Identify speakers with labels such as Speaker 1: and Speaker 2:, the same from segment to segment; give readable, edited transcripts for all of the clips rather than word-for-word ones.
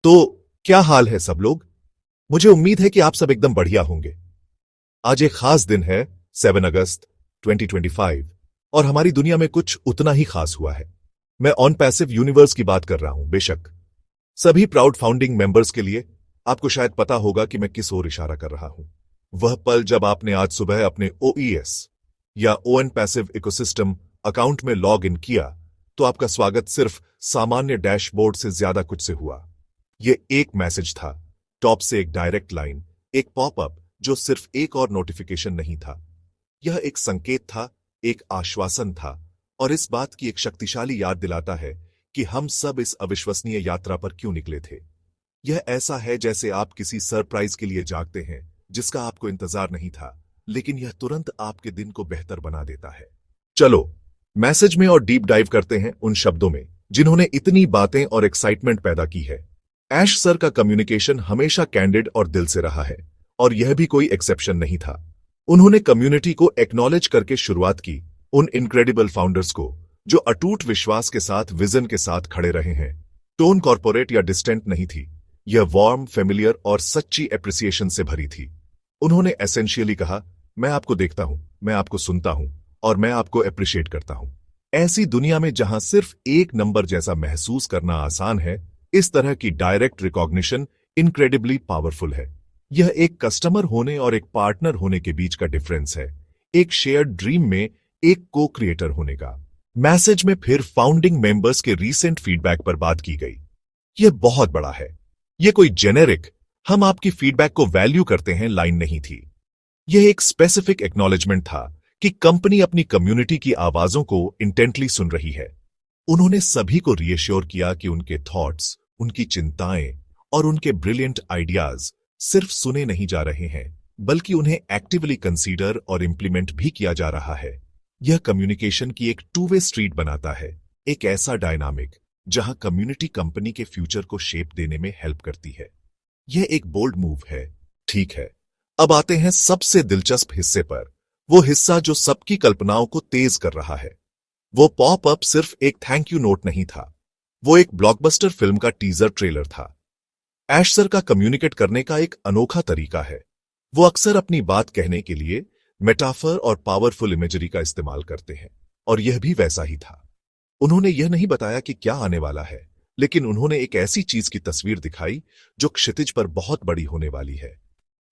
Speaker 1: तो क्या हाल है सब लोग। मुझे उम्मीद है कि आप सब एकदम बढ़िया होंगे। आज एक खास दिन है, 7 अगस्त 2025, और हमारी दुनिया में कुछ उतना ही खास हुआ है। मैं ऑन पैसिव यूनिवर्स की बात कर रहा हूं। बेशक सभी प्राउड फाउंडिंग मेंबर्स के लिए आपको शायद पता होगा कि मैं किस ओर इशारा कर रहा हूं। वह पल जब आपने आज सुबह अपने ओईएस या ओएन पैसिव इकोसिस्टम अकाउंट में लॉग इन किया, तो आपका स्वागत सिर्फ सामान्य डैशबोर्ड से ज्यादा कुछ से हुआ। यह एक मैसेज था, टॉप से एक डायरेक्ट लाइन, एक पॉपअप जो सिर्फ एक और नोटिफिकेशन नहीं था। यह एक संकेत था, एक आश्वासन था, और इस बात की एक शक्तिशाली याद दिलाता है कि हम सब इस अविश्वसनीय यात्रा पर क्यों निकले थे। यह ऐसा है जैसे आप किसी सरप्राइज के लिए जागते हैं जिसका आपको इंतजार नहीं था, लेकिन यह तुरंत आपके दिन को बेहतर बना देता है। चलो मैसेज में और डीप डाइव करते हैं उन शब्दों में जिन्होंने इतनी बातें और एक्साइटमेंट पैदा की है। ऐश सर का कम्युनिकेशन हमेशा कैंडिड और दिल से रहा है, और यह भी कोई एक्सेप्शन नहीं था। उन्होंने कम्युनिटी को एक्नॉलेज करके शुरुआत की, उन इनक्रेडिबल फाउंडर्स को जो अटूट विश्वास के साथ विजन के साथ खड़े रहे हैं। टोन कॉर्पोरेट या डिस्टेंट नहीं थी, यह वार्म, फेमिलियर और सच्ची एप्रिसिएशन से भरी थी। उन्होंने एसेंशियली कहा, मैं आपको देखता हूं, मैं आपको सुनता हूं, और मैं आपको एप्रिशिएट करता हूं। ऐसी दुनिया में जहां सिर्फ एक नंबर जैसा महसूस करना आसान है, इस तरह की डायरेक्ट रिकॉग्निशन इनक्रेडिबली पावरफुल है। यह एक कस्टमर होने और एक पार्टनर होने के बीच का डिफरेंस है, एक शेयर्ड ड्रीम में एक को क्रिएटर होने का। मैसेज में फिर फाउंडिंग मेंबर्स के रीसेंट फीडबैक पर बात की गई। यह बहुत बड़ा है, यह कोई जेनेरिक हम आपकी फीडबैक को वैल्यू करते हैं लाइन नहीं थी। यह एक स्पेसिफिक एक्नॉलेजमेंट था कि कंपनी अपनी कम्युनिटी की आवाजों को इंटेंटली सुन रही है। उन्होंने सभी को रीएश्योर किया कि उनके थॉट्स, उनकी चिंताएं और उनके ब्रिलियंट आइडियाज सिर्फ सुने नहीं जा रहे हैं, बल्कि उन्हें एक्टिवली कंसीडर और इंप्लीमेंट भी किया जा रहा है। यह कम्युनिकेशन की एक टू वे स्ट्रीट बनाता है, एक ऐसा डायनामिक जहां कम्युनिटी कंपनी के फ्यूचर को शेप देने में हेल्प करती है। यह एक बोल्ड मूव है, ठीक है। अब आते हैं सबसे दिलचस्प हिस्से पर, वो हिस्सा जो सबकी कल्पनाओं को तेज कर रहा है। वो पॉपअप सिर्फ एक थैंक यू नोट नहीं था, वो एक ब्लॉकबस्टर फिल्म का टीजर ट्रेलर था। ऐश सर का कम्युनिकेट करने का एक अनोखा तरीका है। वो अक्सर अपनी बात कहने के लिए मेटाफर और पावरफुल इमेजरी का इस्तेमाल करते हैं, और यह भी वैसा ही था। उन्होंने यह नहीं बताया कि क्या आने वाला है, लेकिन उन्होंने एक ऐसी चीज की तस्वीर दिखाई जो क्षितिज पर बहुत बड़ी होने वाली है।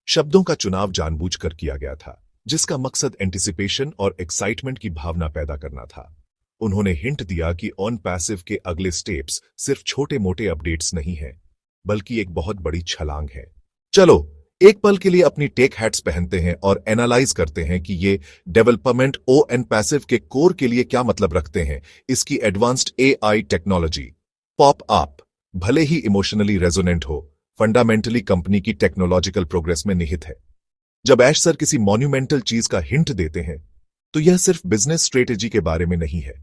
Speaker 1: शब्दों का चुनाव जानबूझकर किया गया था, जिसका मकसद एंटिसिपेशन और एक्साइटमेंट की भावना पैदा करना था। उन्होंने हिंट दिया कि ऑन पैसिव के अगले स्टेप्स सिर्फ छोटे मोटे अपडेट्स नहीं हैं, बल्कि एक बहुत बड़ी छलांग है। चलो एक पल के लिए अपनी टेक हैट्स पहनते हैं और एनालाइज करते हैं कि ये डेवलपमेंट ओएन पैसिव के कोर के लिए क्या मतलब रखते हैं। इसकी advanced AI technology pop up भले ही इमोशनली रेजोनेंट हो, फंडामेंटली कंपनी की टेक्नोलॉजिकल प्रोग्रेस में निहित है। जब ऐश सर किसी मॉन्यूमेंटल चीज का हिंट देते हैं, तो यह सिर्फ बिजनेस स्ट्रेटेजी के बारे में नहीं है,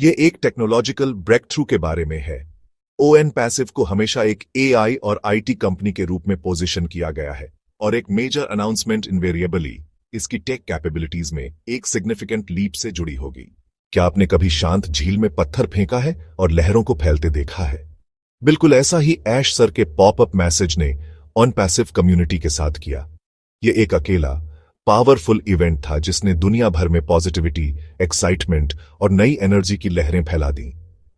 Speaker 1: यह एक टेक्नोलॉजिकल ब्रेक थ्रू के बारे में है। ओएन पैसिव को हमेशा एक एआई और आईटी कंपनी के रूप में पोजीशन किया गया है, और एक मेजर अनाउंसमेंट इनवेरिएबली इसकी टेक कैपेबिलिटीज में एक सिग्निफिकेंट लीप से जुड़ी होगी। क्या आपने कभी शांत झील में पत्थर फेंका है और लहरों को फैलते देखा है? बिल्कुल ऐसा ही ऐश सर के पॉपअप मैसेज ने ऑन पैसिव कम्युनिटी के साथ किया। यह एक अकेला पावरफुल इवेंट था जिसने दुनिया भर में पॉजिटिविटी, एक्साइटमेंट और नई एनर्जी की लहरें फैला दी।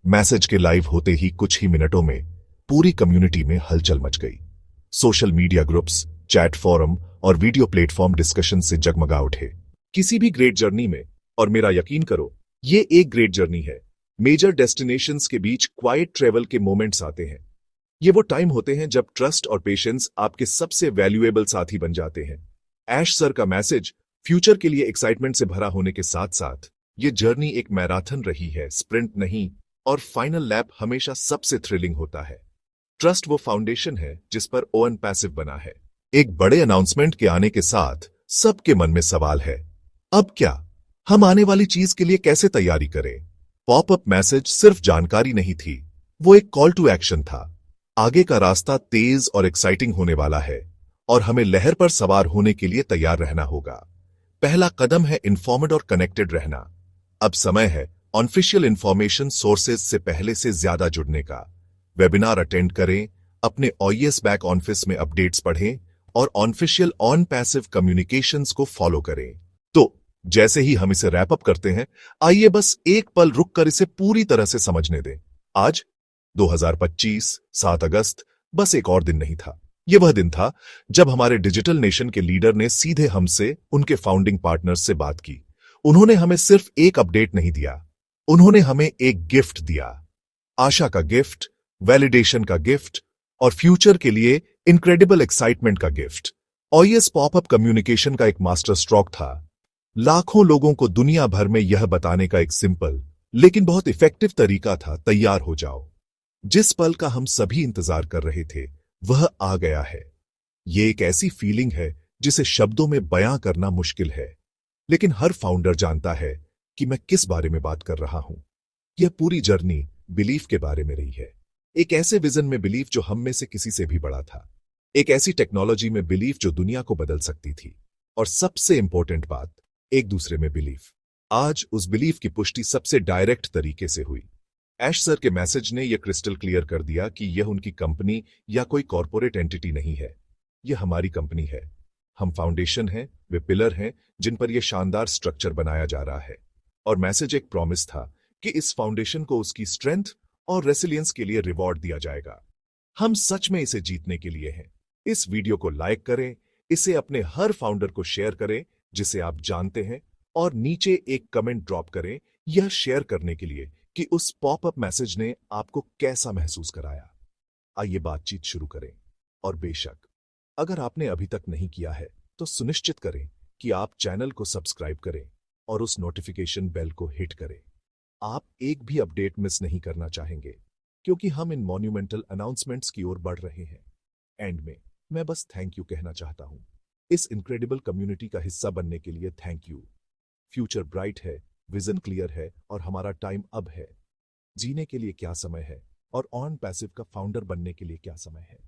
Speaker 1: मैसेज के लाइव होते ही कुछ ही मिनटों में पूरी कम्युनिटी में हलचल मच गई। Social media groups, chat forum और वीडियो प्लेटफॉर्म डिस्कशन से जगमगा उठे। किसी भी ग्रेट जर्नी में, और मेरा यकीन करो ये एक ग्रेट जर्नी है, मेजर डेस्टिनेशंस के बीच क्वाइट ट्रेवल के मोमेंट्स आते हैं। ये वो टाइम होते हैं जब ट्रस्ट और पेशेंस आपके सबसे वैल्यूएबल साथी बन जाते हैं। ऐश सर का मैसेज फ्यूचर के लिए एक्साइटमेंट से भरा होने के साथ साथ ये जर्नी एक मैराथन रही है, स्प्रिंट नहीं, और फाइनल लैप हमेशा सबसे थ्रिलिंग होता है। ट्रस्ट वो फाउंडेशन है जिस पर ओएन पैसिव बना है। एक बड़े अनाउंसमेंट के आने के साथ सबके मन में सवाल है, अब क्या? हम आने वाली चीज के लिए कैसे तैयारी करें? पॉपअप मैसेज सिर्फ जानकारी नहीं थी, वो एक कॉल टू एक्शन था। आगे का रास्ता तेज और एक्साइटिंग होने वाला है, और हमें लहर पर सवार होने के लिए तैयार रहना होगा। पहला कदम है इन्फॉर्म्ड और कनेक्टेड रहना। अब समय है ऑफिशियल इंफॉर्मेशन सोर्सेज से पहले से ज्यादा जुड़ने का। वेबिनार अटेंड करें, अपने OES बैक ऑफिस में अपडेट्स पढ़ें और ऑनफिशियल ऑन पैसिव कम्युनिकेशंस को फॉलो करें। तो जैसे ही हम इसे रैप अप करते हैं, आइए बस एक पल रुककर इसे पूरी तरह से समझने दें। आज 2025 7 अगस्त बस एक और दिन नहीं था। यह वह दिन था जब हमारे डिजिटल नेशन के लीडर ने सीधे हमसे, उनके फाउंडिंग पार्टनर्स से बात की। उन्होंने हमें सिर्फ एक अपडेट नहीं दिया, उन्होंने हमें एक गिफ्ट दिया। आशा का गिफ्ट, वैलिडेशन का गिफ्ट और फ्यूचर के लिए इनक्रेडिबल एक्साइटमेंट का गिफ्ट। OES पॉपअप कम्युनिकेशन का एक मास्टर स्ट्रोक था। लाखों लोगों को दुनिया भर में यह बताने का एक सिंपल लेकिन बहुत इफेक्टिव तरीका था, तैयार हो जाओ। जिस पल का हम सभी इंतजार कर रहे थे वह आ गया है। यह एक ऐसी फीलिंग है जिसे शब्दों में बयां करना मुश्किल है, लेकिन हर फाउंडर जानता है कि मैं किस बारे में बात कर रहा हूं। यह पूरी जर्नी बिलीफ के बारे में रही है। एक ऐसे विजन में बिलीफ जो हम में से किसी से भी बड़ा था। एक ऐसी टेक्नोलॉजी में बिलीफ जो दुनिया को बदल सकती थी। और सबसे इंपॉर्टेंट बात, एक दूसरे में बिलीफ। आज उस बिलीफ की पुष्टि सबसे डायरेक्ट तरीके से हुई। ऐश सर के मैसेज ने यह क्रिस्टल क्लियर कर दिया कि यह उनकी कंपनी या कोई कॉर्पोरेट एंटिटी नहीं है, यह हमारी कंपनी है। हम फाउंडेशन हैं, वे पिलर हैं जिन पर यह शानदार स्ट्रक्चर बनाया जा रहा है। और मैसेज एक प्रॉमिस था कि इस फाउंडेशन को उसकी स्ट्रेंथ और रेसिलियंस के लिए रिवॉर्ड दिया जाएगा। हम सच में इसे जीतने के लिए हैं। इस वीडियो को लाइक करें, इसे अपने हर फाउंडर को शेयर करें जिसे आप जानते हैं, और नीचे एक कमेंट ड्रॉप करें यह शेयर करने के लिए कि उस पॉपअप मैसेज ने आपको कैसा महसूस कराया। आइए बातचीत शुरू करें। और बेशक अगर आपने अभी तक नहीं किया है तो सुनिश्चित करें कि आप चैनल को सब्सक्राइब करें और उस नोटिफिकेशन बेल को हिट करें। आप एक भी अपडेट मिस नहीं करना चाहेंगे, क्योंकि हम इन मॉन्यूमेंटल अनाउंसमेंट्स की ओर बढ़ रहे हैं। एंड में मैं बस थैंक यू कहना चाहता हूं। इस इनक्रेडिबल कम्युनिटी का हिस्सा बनने के लिए थैंक यू। फ्यूचर ब्राइट है, विजन क्लियर है और हमारा टाइम अब है। जीने के लिए क्या समय है और ऑन पैसिव का फाउंडर बनने के लिए क्या समय है।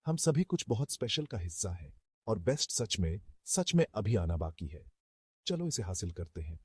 Speaker 1: हम सभी कुछ बहुत स्पेशल का हिस्सा है और बेस्ट सच में अभी आना बाकी है। चलो इसे हासिल करते हैं।